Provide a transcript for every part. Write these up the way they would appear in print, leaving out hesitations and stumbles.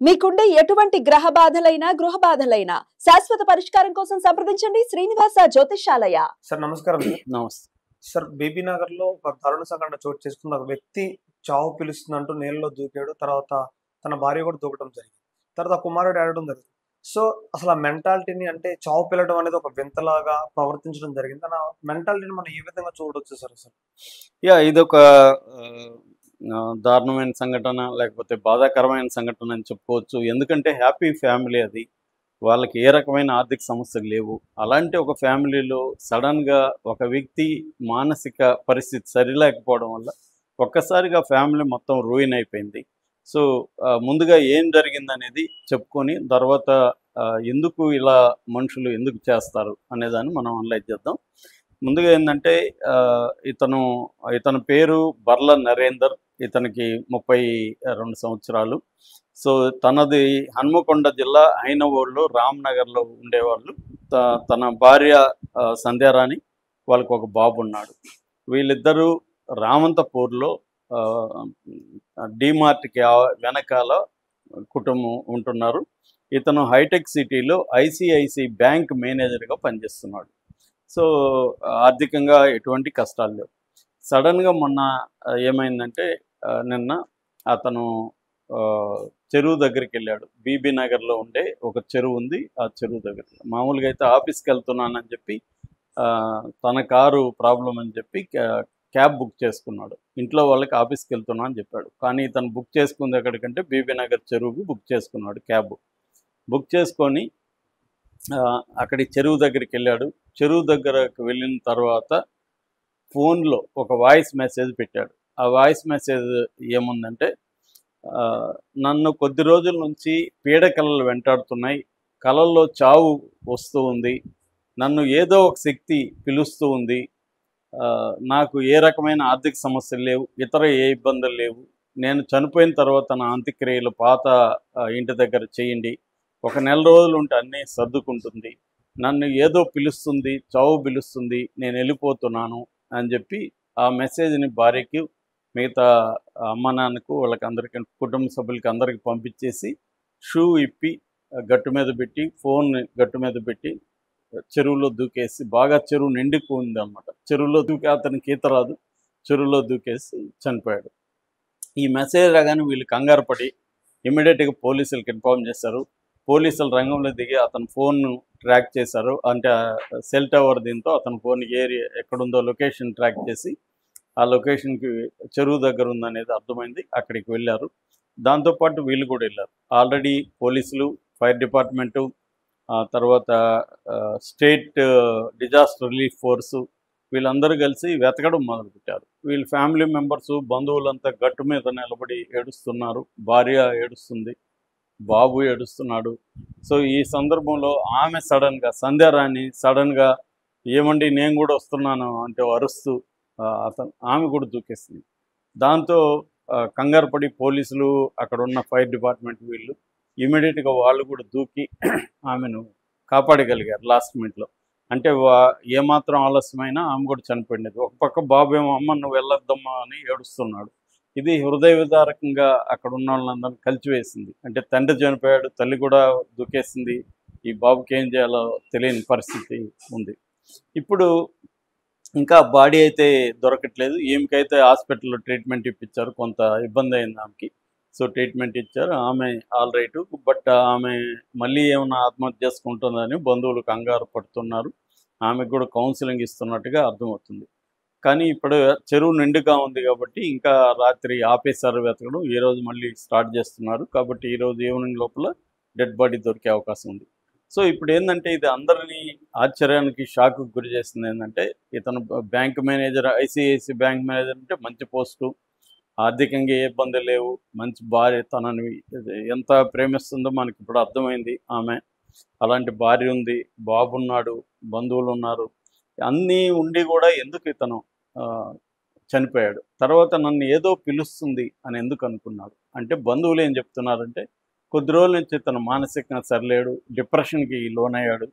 మీకుండే ఎటువంటి గ్రహ బాధలైనా గృహ బాధలైనా శాశ్వత పరిష్కారం కోసం సంప్రదించండి శ్రీనివాస జ్యోతిషాలయ. సార్ నమస్కారం. నమస్తే సార్ బీబీ నగర్ లో ఒక దారుణ సంఘటన చోటు చేసుకున్న ఒక వ్యక్తి చావు పిలుస్తుందంటూ నీళ్ళలో దూకాడు. తర్వాత తన భార్య కూడా దూకడం జరిగింది. తర్వాత కుమారుడు ఏడడం జరిగింది. సో అసలు ఆ మెంటాలిటీని అంటే చావు పిలవడం అనేది ఒక వింతలాగా ప్రవర్తించడం జరిగింది. ఆ మెంటాలిటీని మనం ఏ విధంగా చూడవచ్చు సార్? అసలు ఇదొక దారుణమైన సంఘటన, లేకపోతే బాధాకరమైన సంఘటన అని చెప్పుకోవచ్చు. ఎందుకంటే హ్యాపీ ఫ్యామిలీ అది. వాళ్ళకి ఏ రకమైన ఆర్థిక సమస్యలు లేవు. అలాంటి ఒక ఫ్యామిలీలో సడన్గా ఒక వ్యక్తి మానసిక పరిస్థితి సరిలేకపోవడం వల్ల ఒక్కసారిగా ఫ్యామిలీ మొత్తం రూయిన్ అయిపోయింది. సో ముందుగా ఏం జరిగిందనేది చెప్పుకొని తర్వాత ఎందుకు ఇలా మనుషులు ఎందుకు చేస్తారు అనేదాన్ని మనం అనలైజ్ చేద్దాం. ముందుగా ఏంటంటే ఇతని పేరు బర్ల నరేందర్. ఇతనికి 32 సంవత్సరాలు. సో తనది హన్మకొండ జిల్లా ఐనవోళ్ళు రామ్నగర్లో ఉండేవాళ్ళు. తన భార్య సంధ్యారాణి, వాళ్ళకు ఒక బాబు ఉన్నాడు. వీళ్ళిద్దరూ రామంతపూర్లో డిమార్ట్కి వెనకాల కుటుంబం ఉంటున్నారు. ఇతను హైటెక్ సిటీలో ఐసిఐసి బ్యాంక్ మేనేజర్గా పనిచేస్తున్నాడు. సో ఆర్థికంగా ఎటువంటి కష్టాలు లేవు. సడన్గా మొన్న ఏమైందంటే నిన్న అతను చెరువు దగ్గరికి వెళ్ళాడు. బీబీ నగర్లో ఉండే ఒక చెరువు ఉంది. ఆ చెరువు దగ్గర మామూలుగా అయితే ఆఫీస్కి వెళ్తున్నానని చెప్పి తన కారు ప్రాబ్లం అని చెప్పి క్యాబ్ బుక్ చేసుకున్నాడు. ఇంట్లో వాళ్ళకి ఆఫీస్కి వెళ్తున్నా అని చెప్పాడు. కానీ తను బుక్ చేసుకుంది ఎక్కడికంటే బీబీ నగర్ చెరువుకి బుక్ చేసుకున్నాడు. క్యాబ్ బుక్ చేసుకొని అక్కడి చెరువు దగ్గరికి వెళ్ళాడు. చెరువు దగ్గరకు వెళ్ళిన తర్వాత ఫోన్లో ఒక వాయిస్ మెసేజ్ పెట్టాడు. ఆ వాయిస్ మెసేజ్ ఏముందంటే, నన్ను కొద్ది రోజుల నుంచి పీడకలలు వెంటాడుతున్నాయి, కలల్లో చావు వస్తూ ఉంది, నన్ను ఏదో ఒక శక్తి పిలుస్తూ ఉంది, నాకు ఏ రకమైన ఆర్థిక సమస్యలు లేవు, ఇతర ఏ ఇబ్బందులు లేవు, నేను చనిపోయిన తర్వాత నా అంత్యక్రియలు పాత ఇంటి దగ్గర చేయండి, ఒక నెల రోజులు ఉంటే అన్నీ సర్దుకుంటుంది, నన్ను ఏదో పిలుస్తుంది, చావు పిలుస్తుంది, నేను వెళ్ళిపోతున్నాను అని చెప్పి ఆ మెసేజ్ని భార్యకి, మిగతా అమ్మ నాన్నకు, వాళ్ళకి అందరికీ, కుటుంబ సభ్యులకి అందరికీ పంపించేసి షూ ఇప్పి గట్టు మీద పెట్టి, ఫోన్ గట్టు మీద పెట్టి చెరువులో దూకేసి, బాగా చెరువు నిండిపోయింది అనమాట. చెరువులో దూకి అతనికి ఈత రాదు, చెరువులో దూకేసి చనిపోయాడు. ఈ మెసేజ్ రాగానే వీళ్ళు కంగారు పడి ఇమ్మీడియట్గా పోలీసులకు ఇన్ఫార్మ్ చేశారు. పోలీసులు రంగంలో దిగి అతని ఫోన్ను ట్రాక్ చేశారు. అంటే సెల్ టవర్ దీంతో అతని ఫోన్ ఏరియా ఎక్కడుందో లొకేషన్ ట్రాక్ చేసి ఆ లొకేషన్కి చెరువు దగ్గర ఉందనేది అర్థమైంది. అక్కడికి వెళ్ళారు. దాంతోపాటు వీళ్ళు కూడా వెళ్ళారు. ఆల్రెడీ పోలీసులు, ఫైర్ డిపార్ట్మెంటు, తర్వాత స్టేట్ డిజాస్టర్ రిలీఫ్ ఫోర్సు వీళ్ళందరూ కలిసి వెతకడం మొదలుపెట్టారు. వీళ్ళ ఫ్యామిలీ మెంబర్సు, బంధువులంతా గట్టు మీద నిలబడి ఏడుస్తున్నారు. భార్య ఏడుస్తుంది, బాబు ఏడుస్తున్నాడు. సో ఈ సందర్భంలో ఆమె సడన్గా, సంధ్యారాణి సడన్గా ఏమండి నేను కూడా వస్తున్నాను అంటే అరుస్తూ ఆమె కూడా దూకేస్తుంది. దాంతో కంగారు పడి పోలీసులు, అక్కడ ఉన్న ఫైర్ డిపార్ట్మెంట్ వీళ్ళు ఇమీడియట్గా వాళ్ళు కూడా దూకి ఆమెను కాపాడగలిగారు లాస్ట్ మినిట్లో. అంటే ఏమాత్రం ఆలస్యమైనా ఆమె కూడా చనిపోయినది. ఒక పక్క బాబు ఏమో అమ్మ నువ్వు వెళ్ళొద్దమ్మా అని ఏడుస్తున్నాడు. ఇది హృదయ విదారకంగా అక్కడ ఉన్న వాళ్ళందరినీ కలిచివేసింది. అంటే తండ్రి చనిపోయాడు, తల్లి కూడా దూకేసింది, ఈ బాబుకి ఏం చేయాలో తెలియని పరిస్థితి ఉంది. ఇప్పుడు ఇంకా బాడీ అయితే దొరకట్లేదు. ఈమెకైతే హాస్పిటల్లో ట్రీట్మెంట్ ఇప్పించారు. కొంత ఇబ్బంది అయింది ఆమెకి. సో ట్రీట్మెంట్ ఇచ్చారు. ఆమె ఆల్ రైటు. బట్ ఆమె మళ్ళీ ఏమైనా ఆత్మహత్య చేసుకుంటుందని బంధువులు కంగారు పడుతున్నారు. ఆమెకు కూడా కౌన్సిలింగ్ ఇస్తున్నట్టుగా అర్థమవుతుంది. కానీ ఇప్పుడు చెరువు నిండుగా ఉంది కాబట్టి ఇంకా రాత్రి ఆపేసారు వెతకడం. ఈరోజు మళ్ళీ స్టార్ట్ చేస్తున్నారు. కాబట్టి ఈరోజు ఈవినింగ్ లోపల డెడ్ బాడీ దొరికే అవకాశం ఉంది. సో ఇప్పుడు ఏంటంటే ఇది అందరినీ ఆశ్చర్యానికి, షాక్కి గురి చేస్తుంది. ఏంటంటే ఇతను bank manager, ICICI bank manager అంటే మంచి పోస్టు, ఆర్థికంగా ఏ ఇబ్బంది లేవు, మంచి భార్య, తనని ఎంత ప్రేమిస్తుందో మనకి ఇప్పుడు అర్థమైంది ఆమె. అలాంటి భార్య ఉంది, బాబు ఉన్నాడు, బంధువులు ఉన్నారు, అన్నీ ఉండి కూడా ఎందుకు ఇతను చనిపోయాడు? తర్వాత నన్ను ఏదో పిలుస్తుంది అని ఎందుకు అనుకున్నాడు అంటే, బంధువులు ఏం చెప్తున్నారంటే కొద్ది రోజుల నుంచి ఇతను మానసికంగా సరిలేడు, డిప్రెషన్కి లోనయ్యాడు,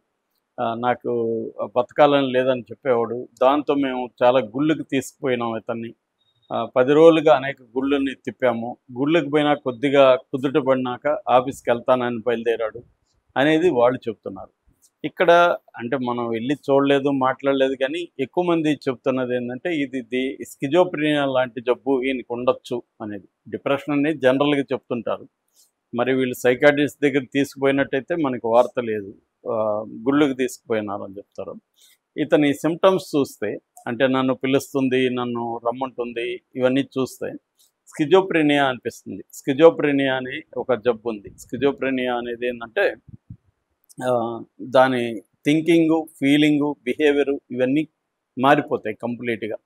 నాకు బతకాలని లేదని చెప్పేవాడు, దాంతో మేము చాలా గుళ్ళకి తీసుకుపోయినాం ఇతన్ని, 10 రోజులుగా అనేక గుళ్ళని తిప్పాము, గుళ్ళకి పోయినా కొద్దిగా కుదుట పడినాక ఆఫీస్కి వెళ్తానని బయలుదేరాడు అనేది వాళ్ళు చెప్తున్నారు. ఇక్కడ అంటే మనం వెళ్ళి చూడలేదు, మాట్లాడలేదు, కానీ ఎక్కువ మంది చెప్తున్నది ఏంటంటే ఇది స్కిజోప్రీనియా లాంటి జబ్బు ఈయనకు ఉండొచ్చు అనేది. డిప్రెషన్ అనేది జనరల్గా చెప్తుంటారు. మరి వీళ్ళు సైకాట్రిస్ట్ దగ్గర తీసుకుపోయినట్టయితే మనకి వార్త లేదు, గుళ్ళకి తీసుకుపోయినారని చెప్తారు. ఇతని సిమ్టమ్స్ చూస్తే అంటే నన్ను పిలుస్తుంది, నన్ను రమ్మంటుంది, ఇవన్నీ చూస్తే స్కిజోప్రీనియా అనిపిస్తుంది. స్కిజోప్రీనియా అని ఒక జబ్బు ఉంది. స్కిజోప్రీనియా అనేది ఏంటంటే దాని థింకింగు, ఫీలింగు, బిహేవియరు ఇవన్నీ మారిపోతాయి కంప్లీట్గా.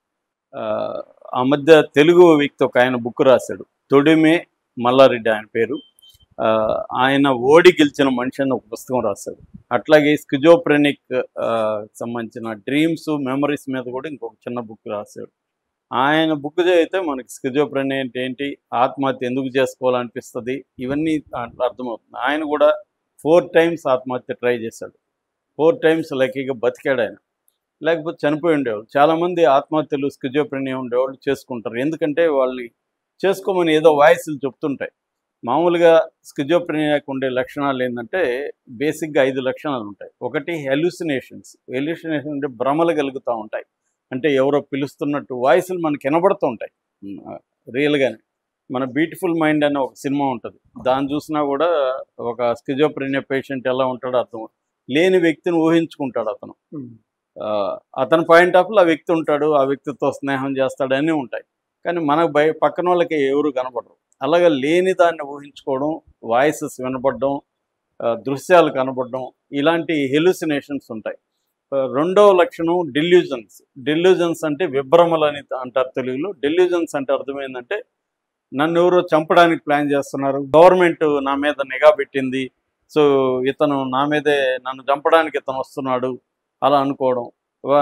ఆ మధ్య తెలుగు వ్యక్తి ఒక ఆయన బుక్ రాశాడు, తొడిమే మల్లారెడ్డి ఆయన పేరు. ఆయన ఓడి గెలిచిన మనిషి అని ఒక పుస్తకం రాశాడు. అట్లాగే స్కిజోప్రెనిక్ సంబంధించిన డ్రీమ్స్, మెమరీస్ మీద కూడా ఇంకొక చిన్న బుక్ రాశాడు. ఆయన బుక్ చదివితే మనకి స్కిజోప్రెనియా అంటే ఏంటి, ఆత్మహత్య ఎందుకు చేసుకోవాలనిపిస్తుంది, ఇవన్నీ అర్థమవుతుంది. ఆయన కూడా 4 times ఆత్మహత్య ట్రై చేశాడు. 4 times లక్కీగా బతికాడు ఆయన, లేకపోతే చనిపోయి ఉండేవాళ్ళు. చాలామంది ఆత్మహత్యలు స్కిజోప్రెనియా ఉండేవాళ్ళు చేసుకుంటారు. ఎందుకంటే వాళ్ళని చేసుకోమని ఏదో వాయిస్లు చెప్తుంటాయి. మామూలుగా స్కిజోప్రెనియాకు ఉండే లక్షణాలు ఏంటంటే బేసిక్గా 5 లక్షణాలు ఉంటాయి. ఒకటి హెల్యూసినేషన్స్. హెల్యూసినేషన్ అంటే భ్రమలు కలుగుతూ ఉంటాయి. అంటే ఎవరో పిలుస్తున్నట్టు వాయిస్లు మనకి వినబడుతూ ఉంటాయి రియల్గానే. మన బ్యూటిఫుల్ మైండ్ అనే ఒక సినిమా ఉంటుంది, దాన్ని చూసినా కూడా ఒక స్కిజోప్రెనియా పేషెంట్ ఎలా ఉంటాడో అర్థం. లేని వ్యక్తిని ఊహించుకుంటాడు అతను. అతని పాయింట్ ఆఫ్ ఆ వ్యక్తి ఉంటాడు, ఆ వ్యక్తితో స్నేహం చేస్తాడు, అన్నీ ఉంటాయి. కానీ మనకు పక్కన వాళ్ళకి ఎవరు కనపడరు. అలాగే లేని దాన్ని ఊహించుకోవడం, వాయిసెస్ వినపడడం, దృశ్యాలు కనపడడం, ఇలాంటి హెల్యూసినేషన్స్ ఉంటాయి. రెండవ లక్షణం డెల్యూజన్స్. డెల్యూజన్స్ అంటే విభ్రమలు అని అంటారు తెలుగులో. డెల్యూజన్స్ అంటే అర్థమైందంటే నన్ను ఎవరో చంపడానికి ప్లాన్ చేస్తున్నారు, గవర్నమెంట్ నా మీద నిఘా పెట్టింది, సో ఇతను నా మీదే, నన్ను చంపడానికి ఇతను వస్తున్నాడు అలా అనుకోవడం.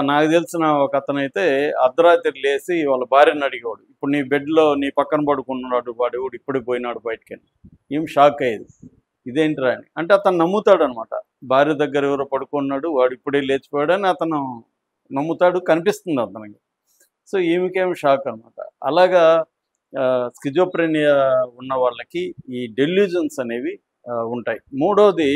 నాకు తెలిసిన ఒక అతను అయితే అర్ధరాత్రి లేచి వాళ్ళ భార్యను అడిగేవాడు, ఇప్పుడు నీ బెడ్లో నీ పక్కన పడుకున్నాడు వాడు, ఇప్పుడు పోయినాడు బయటికి. ఏం షాక్ అయ్యేది, ఇదేంటిరా అని. అంటే అతను నమ్ముతాడు అనమాట, భార్య దగ్గర ఎవరో పడుకున్నాడు, వాడు ఇప్పుడే లేచిపోయాడు అని అతను నమ్ముతాడు, కనిపిస్తుంది అతనికి. సో ఈమెకేం షాక్ అనమాట. అలాగా స్కిజోప్రెనియా ఉన్న వాళ్ళకి ఈ డెల్యూజన్స్ అనేవి ఉంటాయి. మూడోది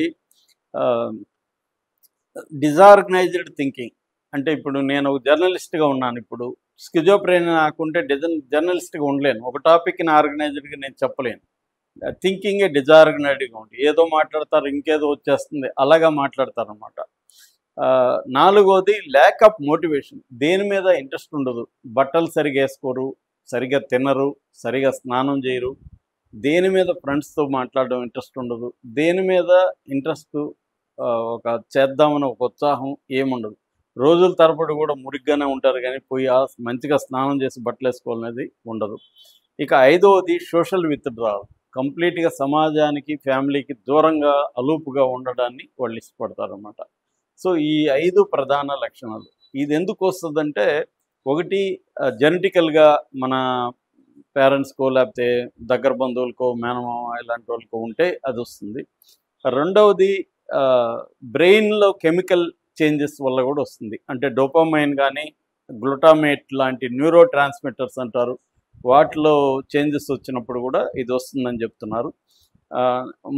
డిజార్గనైజ్డ్ థింకింగ్. అంటే ఇప్పుడు నేను జర్నలిస్ట్గా ఉన్నాను, ఇప్పుడు స్కిజోప్రెనియా నాకుంటే జర్నలిస్ట్గా ఉండలేను, ఒక టాపిక్ని ఆర్గనైజ్డ్గా నేను చెప్పలేను. థింకింగే డిజార్గనైజ్డ్గా ఉంటుంది, ఏదో మాట్లాడతారు ఇంకేదో వచ్చేస్తుంది, అలాగా మాట్లాడతారనమాట. నాలుగోది ల్యాక్ ఆఫ్ మోటివేషన్. దేని మీద ఇంట్రెస్ట్ ఉండదు, బట్టలు సరిగా వేసుకోరు, సరిగా తినరు, సరిగా స్నానం చేయరు, దేని మీద ఫ్రెండ్స్తో మాట్లాడడం ఇంట్రెస్ట్ ఉండదు, దేని మీద ఇంట్రెస్ట్ ఒక చేద్దామని ఒక ఉత్సాహం ఏముండదు. రోజుల తరబడి కూడా మురిగ్గానే ఉంటారు, కానీ పోయి మంచిగా స్నానం చేసి బట్టలు వేసుకోవాలనేది ఉండదు. ఇక ఐదవది సోషల్ విత్డ్రావల్. కంప్లీట్గా సమాజానికి, ఫ్యామిలీకి దూరంగా అలూపుగా ఉండడాన్ని వాళ్ళు ఇష్టపడతారు అన్నమాట. సో ఈ 5 ప్రధాన లక్షణాలు. ఇది ఎందుకు వస్తుందంటే, ఒకటి జెనెటికల్గా మన పేరెంట్స్కో లేకపోతే దగ్గర బంధువులకో, మేనమామ ఇలాంటి వాళ్ళకో ఉంటే అది వస్తుంది. రెండవది బ్రెయిన్లో కెమికల్ చేంజెస్ వల్ల కూడా వస్తుంది. అంటే డోపామైన్ కానీ గ్లూటామేట్ లాంటి న్యూరో ట్రాన్స్మిటర్స్ అంటారు, వాటిలో చేంజెస్ వచ్చినప్పుడు కూడా ఇది వస్తుందని చెప్తున్నారు.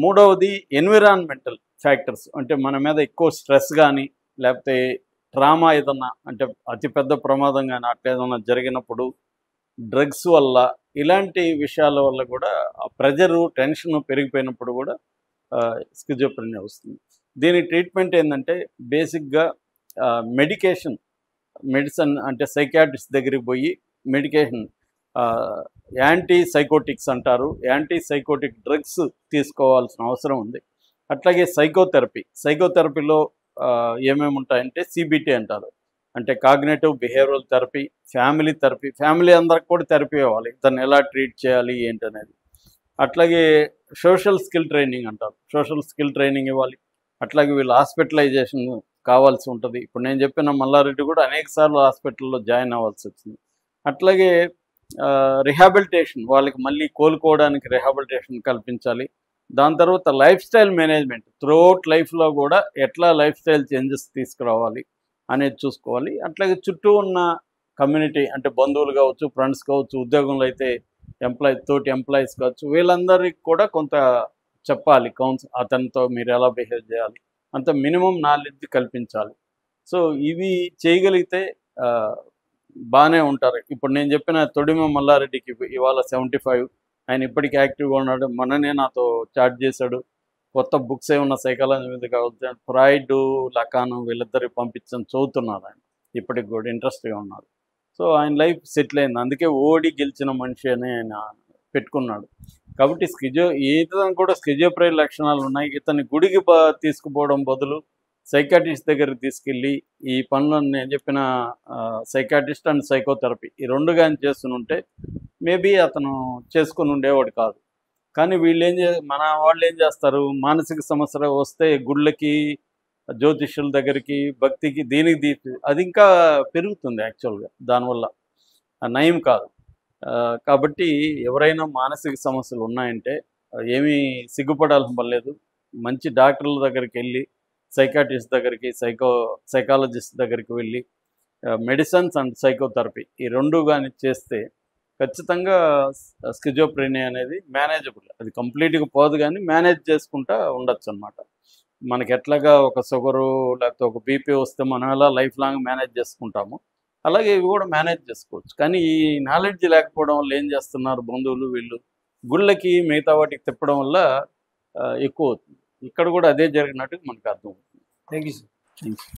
మూడవది ఎన్విరాన్మెంటల్ ఫ్యాక్టర్స్. అంటే మన మీద ఎక్కువ స్ట్రెస్ కానీ లేకపోతే ట్రామా ఏదన్నా, అంటే అతిపెద్ద ప్రమాదం కానీ అట్లా ఏదన్నా జరిగినప్పుడు, డ్రగ్స్ వల్ల, ఇలాంటి విషయాల వల్ల కూడా ప్రెజరు, టెన్షన్ పెరిగిపోయినప్పుడు కూడా స్కిజోప్రెనియా వస్తుంది. దీని ట్రీట్మెంట్ ఏంటంటే బేసిక్గా మెడిసిన్ అంటే సైకాట్రిస్ట్ దగ్గరికి పోయి మెడికేషన్, యాంటీ సైకోటిక్స్ అంటారు, యాంటీ సైకోటిక్ డ్రగ్స్ తీసుకోవాల్సిన అవసరం ఉంది. అట్లాగే సైకోథెరపీలో ఏమేమి ఉంటాయంటే CBT అంటారు, అంటే కాగ్నేటివ్ బిహేవియరల్ థెరపీ, ఫ్యామిలీ అందరికి కూడా థెరపీ ఇవ్వాలి, దాన్ని ఎలా ట్రీట్ చేయాలి ఏంటనేది. అట్లాగే సోషల్ స్కిల్ ట్రైనింగ్ అంటారు, సోషల్ స్కిల్ ట్రైనింగ్ ఇవ్వాలి. అట్లాగే వీళ్ళు హాస్పిటలైజేషన్ కావాల్సి ఉంటుంది. ఇప్పుడు నేను చెప్పిన మల్లారెడ్డి కూడా అనేక సార్లు హాస్పిటల్లో జాయిన్ అవ్వాల్సి వచ్చింది. అట్లాగే రిహాబిలిటేషన్, వాళ్ళకి మళ్ళీ కోలుకోవడానికి రిహాబిలిటేషన్ కల్పించాలి. దాని తర్వాత లైఫ్ స్టైల్ మేనేజ్మెంట్, త్రూఅవుట్ లైఫ్లో కూడా ఎట్లా లైఫ్ స్టైల్ చేంజెస్ తీసుకురావాలి అనేది చూసుకోవాలి. అట్లాగే చుట్టూ ఉన్న కమ్యూనిటీ అంటే బంధువులు కావచ్చు, ఫ్రెండ్స్ కావచ్చు, ఉద్యోగంలో అయితే తోటి ఎంప్లాయీస్ కావచ్చు, వీళ్ళందరికీ కూడా కొంత చెప్పాలి. అతనితో మీరు ఎలా బిహేవ్ చేయాలి, అంత మినిమం నాలెడ్జ్ కల్పించాలి. సో ఇవి చేయగలిగితే బాగానే ఉంటారు. ఇప్పుడు నేను చెప్పిన తొడిమ మల్లారెడ్డికి ఇవాళ 75, ఆయన ఇప్పటికీ యాక్టివ్గా ఉన్నాడు. మొన్ననే నాతో చాట్ చేశాడు. కొత్త బుక్స్ ఏమన్నా సైకాలజీ మీద కావచ్చు, ఫ్రాయిడ్, లకాను వీళ్ళిద్దరికి పంపించని చదువుతున్నారు. ఆయన ఇప్పటికి కూడా ఇంట్రెస్ట్గా ఉన్నారు. సో ఆయన లైఫ్ సెటిల్ అయింది. అందుకే ఓడి గెలిచిన మనిషి అని ఆయన పెట్టుకున్నాడు. కాబట్టి ఇతను కూడా స్కిజోఫ్రెనియా లక్షణాలు ఉన్నాయి. ఇతన్ని గుడికి తీసుకుపోవడం బదులు సైకాట్రిస్ట్ దగ్గరికి తీసుకెళ్ళి ఈ పనులను నేను చెప్పిన సైకాట్రిస్ట్ అండ్ సైకోథెరపీ ఈ రెండు కానీ చేస్తుంటే మేబీ అతను చేసుకుని ఉండేవాడు కాదు. కానీ మన వాళ్ళు ఏం చేస్తారు, మానసిక సమస్య వస్తే గుళ్ళకి, జ్యోతిష్యుల దగ్గరికి, భక్తికి, దీనికి అది ఇంకా పెరుగుతుంది యాక్చువల్గా. దానివల్ల నయం కాదు. కాబట్టి ఎవరైనా మానసిక సమస్యలు ఉన్నాయంటే ఏమీ సిగ్గుపడాల్సిన పని లేదు. మంచి డాక్టర్ల దగ్గరికి వెళ్ళి, సైకాట్రిస్ట్ దగ్గరికి, సైకాలజిస్ట్ దగ్గరికి వెళ్ళి మెడిసిన్స్ అండ్ సైకోథెరపీ ఈ రెండు కానీ చేస్తే ఖచ్చితంగా స్కిజోఫ్రెనియా అనేది మేనేజబుల్. అది కంప్లీట్గా పోదు కానీ మేనేజ్ చేసుకుంటా ఉండొచ్చు అనమాట. మనకి ఎట్లాగా ఒక షుగరు లేకపోతే ఒక బీపీ వస్తే మనం ఎలా లైఫ్ లాంగ్ మేనేజ్ చేసుకుంటామో అలాగే ఇవి కూడా మేనేజ్ చేసుకోవచ్చు. కానీ ఈ నాలెడ్జ్ లేకపోవడం వల్ల ఏం చేస్తున్నారు బంధువులు, వీళ్ళు గుళ్ళకి మిగతా వాటికి తిప్పడం వల్ల ఎక్కువ అవుతుంది. ఇక్కడ కూడా అదే జరిగినట్టు మనకు అర్థమవుతుంది. Thank you sir.